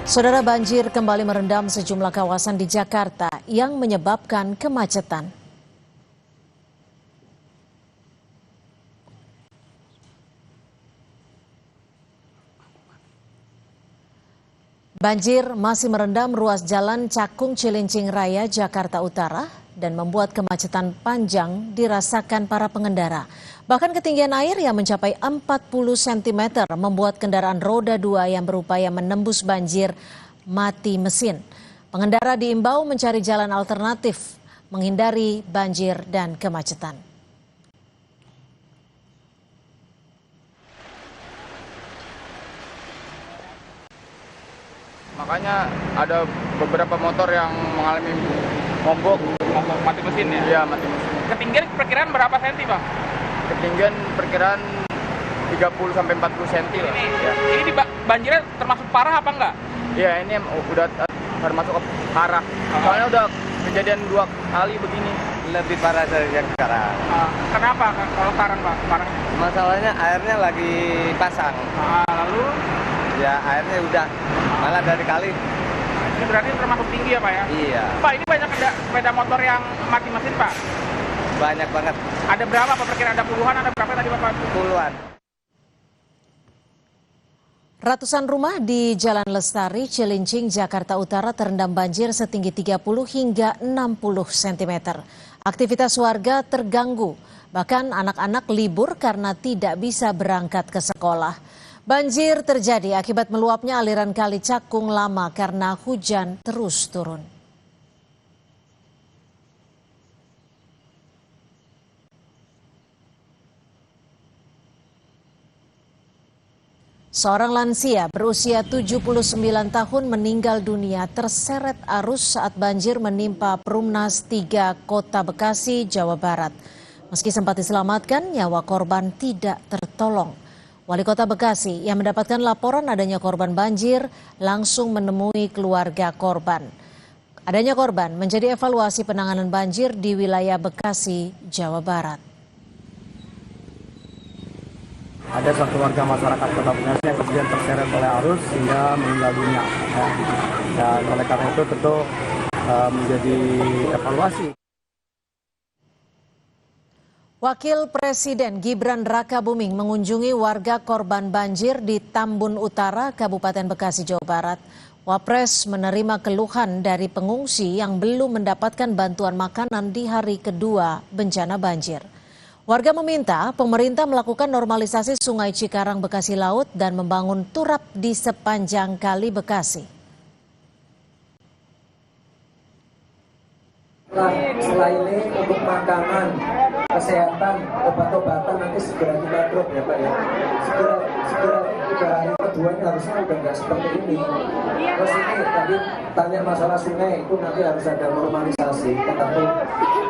Saudara, banjir kembali merendam sejumlah kawasan di Jakarta yang menyebabkan kemacetan. Banjir masih merendam ruas jalan Cakung Cilincing Raya, Jakarta Utara dan membuat kemacetan panjang dirasakan para pengendara. Bahkan ketinggian air yang mencapai 40 cm membuat kendaraan roda 2 yang berupaya menembus banjir mati mesin. Pengendara diimbau mencari jalan alternatif, menghindari banjir dan kemacetan. Makanya ada beberapa motor yang mengalami mogok mati mesin ya? Iya, mati mesin. Ketinggian perkiraan berapa senti, Bang? Ketinggian perkiraan 30-40 cm lah. Ini banjirnya termasuk parah apa enggak? Iya, ini udah termasuk parah. Soalnya udah kejadian 2 kali begini. Lebih parah dari yang sekarang. Kenapa kalau sekarang, Pak? Parahnya? Masalahnya airnya lagi pasang. Lalu? Ya airnya udah malah dari kali. Ini berarti termasuk tinggi ya, Pak ya? Iya. Pak, ini banyak sepeda motor yang mati mesin, Pak? Banyak banget. Ada berapa, Pak? Perkiraan ada puluhan, ada berapa tadi, Bapak? Puluhan. Ratusan rumah di Jalan Lestari, Cilincing, Jakarta Utara terendam banjir setinggi 30 hingga 60 cm. Aktivitas warga terganggu, bahkan anak-anak libur karena tidak bisa berangkat ke sekolah. Banjir terjadi akibat meluapnya aliran Kali Cakung Lama karena hujan terus turun. Seorang lansia berusia 79 tahun meninggal dunia terseret arus saat banjir menimpa Perumnas 3 Kota Bekasi, Jawa Barat. Meski sempat diselamatkan, nyawa korban tidak tertolong. Wali Kota Bekasi yang mendapatkan laporan adanya korban banjir langsung menemui keluarga korban. Adanya korban menjadi evaluasi penanganan banjir di wilayah Bekasi, Jawa Barat. Ada satu warga masyarakat Kota Bekasi yang kemudian terseret oleh arus sehingga meninggal dunia. Dan oleh karena itu tentu menjadi evaluasi. Wakil Presiden Gibran Rakabuming mengunjungi warga korban banjir di Tambun Utara, Kabupaten Bekasi, Jawa Barat. Wapres menerima keluhan dari pengungsi yang belum mendapatkan bantuan makanan di hari kedua bencana banjir. Warga meminta pemerintah melakukan normalisasi Sungai Cikarang Bekasi Laut dan membangun turap di sepanjang Kali Bekasi. Setelah ini untuk makanan, kesehatan, obat-obatan nanti segera kita drop ya Pak ya. Segera 3 hari kedua ini harusnya udah nggak seperti ini. Terus ini tadi tanya masalah sungai itu nanti harus ada normalisasi. Tetapi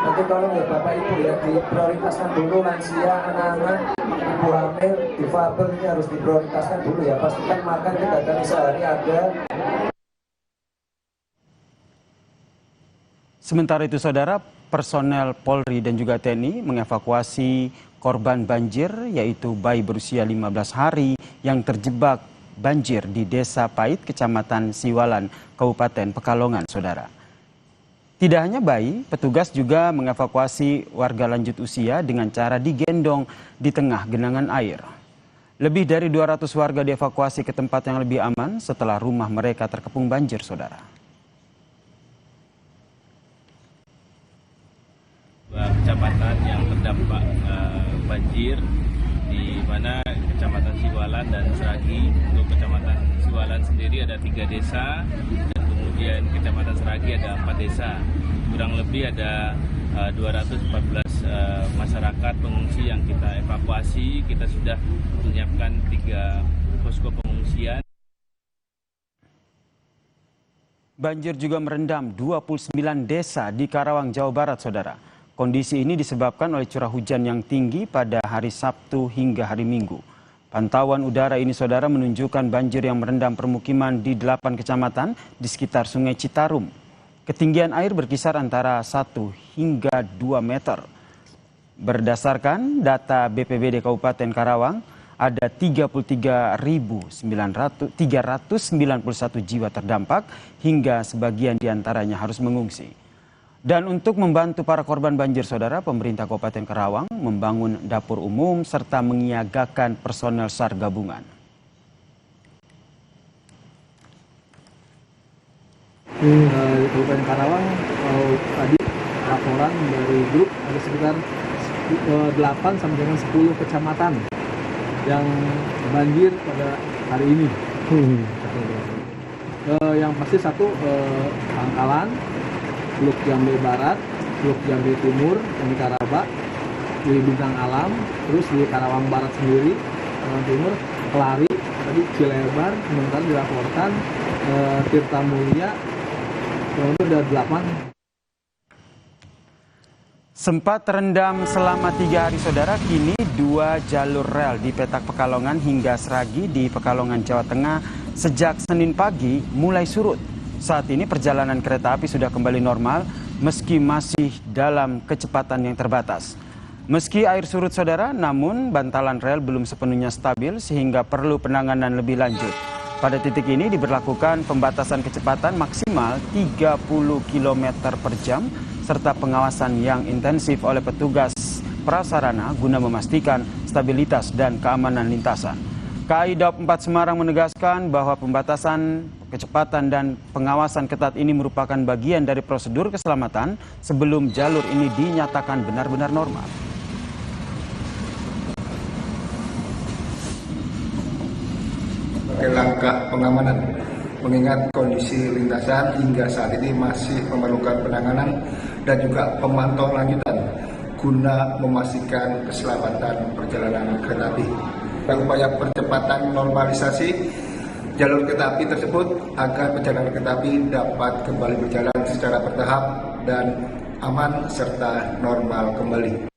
nanti tolong ya Bapak Ibu ya diprioritaskan dulu lansia, anak-anak, ibu hamil, difabel ini harus diprioritaskan dulu ya. Pastikan makan kita dari sehari ada. Sementara itu, saudara, personel Polri dan juga TNI mengevakuasi korban banjir, yaitu bayi berusia 15 hari yang terjebak banjir di Desa Pait, Kecamatan Siwalan, Kabupaten Pekalongan, saudara. Tidak hanya bayi, petugas juga mengevakuasi warga lanjut usia dengan cara digendong di tengah genangan air. Lebih dari 200 warga dievakuasi ke tempat yang lebih aman setelah rumah mereka terkepung banjir, saudara. Kecamatan yang terdampak banjir, di mana Kecamatan Siwalan dan Seragi. Untuk Kecamatan Siwalan sendiri ada 3 desa, dan kemudian Kecamatan Seragi ada 4 desa. Kurang lebih ada 214 masyarakat pengungsi yang kita evakuasi. Kita sudah menyiapkan 3 posko pengungsian. Banjir juga merendam 29 desa di Karawang, Jawa Barat, saudara. Kondisi ini disebabkan oleh curah hujan yang tinggi pada hari Sabtu hingga hari Minggu. Pantauan udara ini, saudara, menunjukkan banjir yang merendam permukiman di 8 kecamatan di sekitar Sungai Citarum. Ketinggian air berkisar antara 1 hingga 2 meter. Berdasarkan data BPBD Kabupaten Karawang, ada 33.391 jiwa terdampak hingga sebagian diantaranya harus mengungsi. Dan untuk membantu para korban banjir, saudara, pemerintah Kabupaten Karawang membangun dapur umum serta menyiagakan personel SAR gabungan. Di Kabupaten Karawang, tadi laporan dari grup ada sekitar 8 sampai dengan 10 kecamatan yang banjir pada hari ini. Yang pasti satu Pangkalan, Teluk Jambe Barat, Teluk Jambe Timur, di Karaba, di Bintang Alam, terus di Karawang Barat sendiri, Karawang Timur, Kelari, tadi Cilebar, sementara dilaporkan Tirta Mulia, itu ada 8. Sempat terendam selama 3 hari, saudara, kini 2 jalur rel di Petak Pekalongan hingga Sragi di Pekalongan, Jawa Tengah sejak Senin pagi mulai surut. Saat ini perjalanan kereta api sudah kembali normal meski masih dalam kecepatan yang terbatas. Meski air surut, saudara, namun bantalan rel belum sepenuhnya stabil sehingga perlu penanganan lebih lanjut. Pada titik ini diberlakukan pembatasan kecepatan maksimal 30 km per jam serta pengawasan yang intensif oleh petugas prasarana guna memastikan stabilitas dan keamanan lintasan. KAI Daob 4 Semarang menegaskan bahwa pembatasan kecepatan dan pengawasan ketat ini merupakan bagian dari prosedur keselamatan sebelum jalur ini dinyatakan benar-benar normal. Langkah pengamanan, mengingat kondisi lintasan hingga saat ini masih memerlukan penanganan dan juga pemantauan lanjutan guna memastikan keselamatan perjalanan kereta api. Upaya percepatan normalisasi jalur kereta api tersebut agar perjalanan kereta api dapat kembali berjalan secara bertahap dan aman serta normal kembali.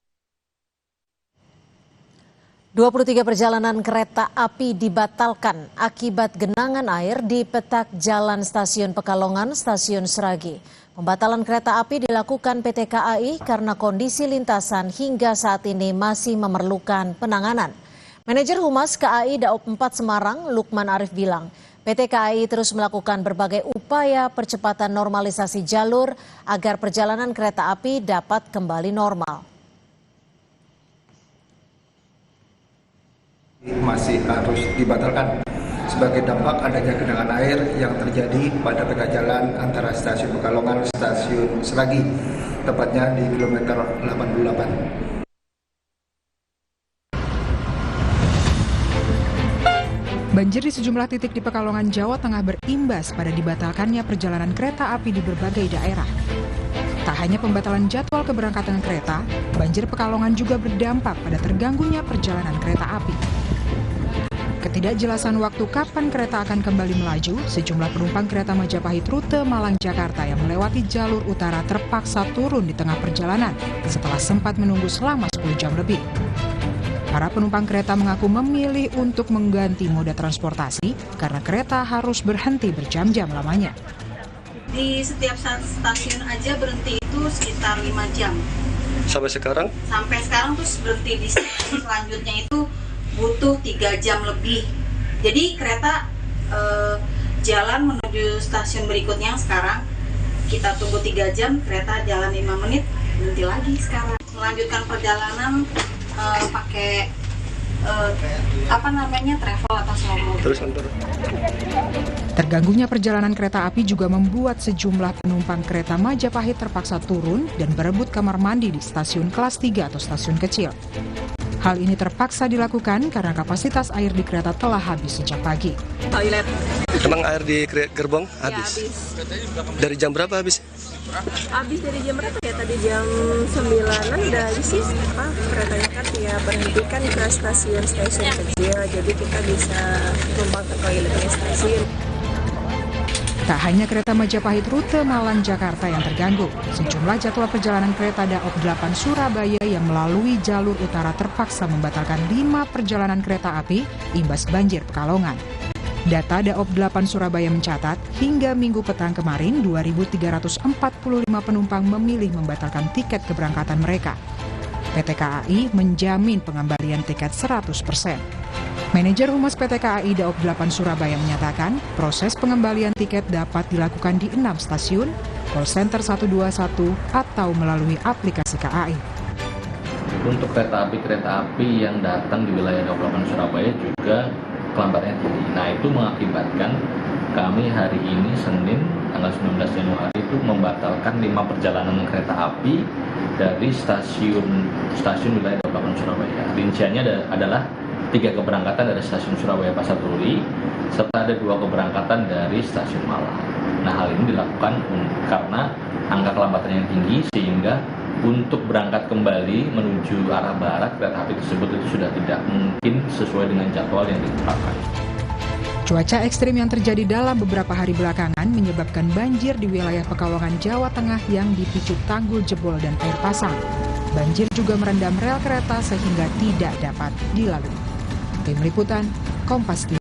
23 perjalanan kereta api dibatalkan akibat genangan air di petak jalan Stasiun Pekalongan, Stasiun Sragi. Pembatalan kereta api dilakukan PT KAI karena kondisi lintasan hingga saat ini masih memerlukan penanganan. Manajer Humas KAI Daob 4 Semarang, Lukman Arif bilang, PT KAI terus melakukan berbagai upaya percepatan normalisasi jalur agar perjalanan kereta api dapat kembali normal. Masih harus dibatalkan sebagai dampak adanya genangan air yang terjadi pada peta jalan antara Stasiun Pekalongan dan Stasiun Sragi, tepatnya di kilometer 88. Banjir di sejumlah titik di Pekalongan, Jawa Tengah berimbas pada dibatalkannya perjalanan kereta api di berbagai daerah. Tak hanya pembatalan jadwal keberangkatan kereta, banjir Pekalongan juga berdampak pada terganggunya perjalanan kereta api. Ketidakjelasan waktu kapan kereta akan kembali melaju, sejumlah penumpang kereta Majapahit rute Malang-Jakarta yang melewati jalur utara terpaksa turun di tengah perjalanan setelah sempat menunggu selama 10 jam lebih. Para penumpang kereta mengaku memilih untuk mengganti moda transportasi karena kereta harus berhenti berjam-jam lamanya. Di setiap stasiun aja berhenti itu sekitar 5 jam. Sampai sekarang? Sampai sekarang terus berhenti di stasiun selanjutnya itu butuh 3 jam lebih. Jadi kereta jalan menuju stasiun berikutnya sekarang kita tunggu 3 jam, kereta jalan 5 menit, berhenti lagi sekarang. Melanjutkan perjalanan pakai travel atau slow. Terganggunya perjalanan kereta api juga membuat sejumlah penumpang kereta Majapahit terpaksa turun dan berebut kamar mandi di stasiun kelas 3 atau stasiun kecil. Hal ini terpaksa dilakukan karena kapasitas air di kereta telah habis sejak pagi. Toilet. Emang air di gerbong habis? Ya, habis. Dari jam berapa habis? Habis dari jam berapa ya? Tadi jam 9-an udah habis sih. Keretanya kan ya berhentikan ke stasiun kecil, jadi kita bisa numpang ke toiletnya stasiun. Tak hanya kereta Majapahit rute Malang-Jakarta yang terganggu, sejumlah jadwal perjalanan kereta Daob 8 Surabaya yang melalui jalur utara terpaksa membatalkan 5 perjalanan kereta api imbas banjir Pekalongan. Data Daob 8 Surabaya mencatat, hingga Minggu petang kemarin 2.345 penumpang memilih membatalkan tiket keberangkatan mereka. PT KAI menjamin pengembalian tiket 100%. Manajer Humas PT KAI Daob 8 Surabaya menyatakan proses pengembalian tiket dapat dilakukan di 6 stasiun, call center 121 atau melalui aplikasi KAI. Untuk kereta api yang datang di wilayah Daob 8 Surabaya juga kelambatannya tinggi. Nah, itu mengakibatkan kami hari ini Senin tanggal 19 Januari itu membatalkan 5 perjalanan kereta api dari stasiun wilayah Daob 8 Surabaya. Rinciannya adalah 3 keberangkatan dari stasiun Surabaya Pasar Turi, serta ada 2 keberangkatan dari stasiun Malang. Nah, hal ini dilakukan karena angka kelambatannya yang tinggi, sehingga untuk berangkat kembali menuju arah barat kereta api tersebut itu sudah tidak mungkin sesuai dengan jadwal yang ditetapkan. Cuaca ekstrim yang terjadi dalam beberapa hari belakangan menyebabkan banjir di wilayah Pekalongan, Jawa Tengah yang dipicu tanggul jebol dan air pasang. Banjir juga merendam rel kereta sehingga tidak dapat dilalui. Tim Liputan, Kompas TV.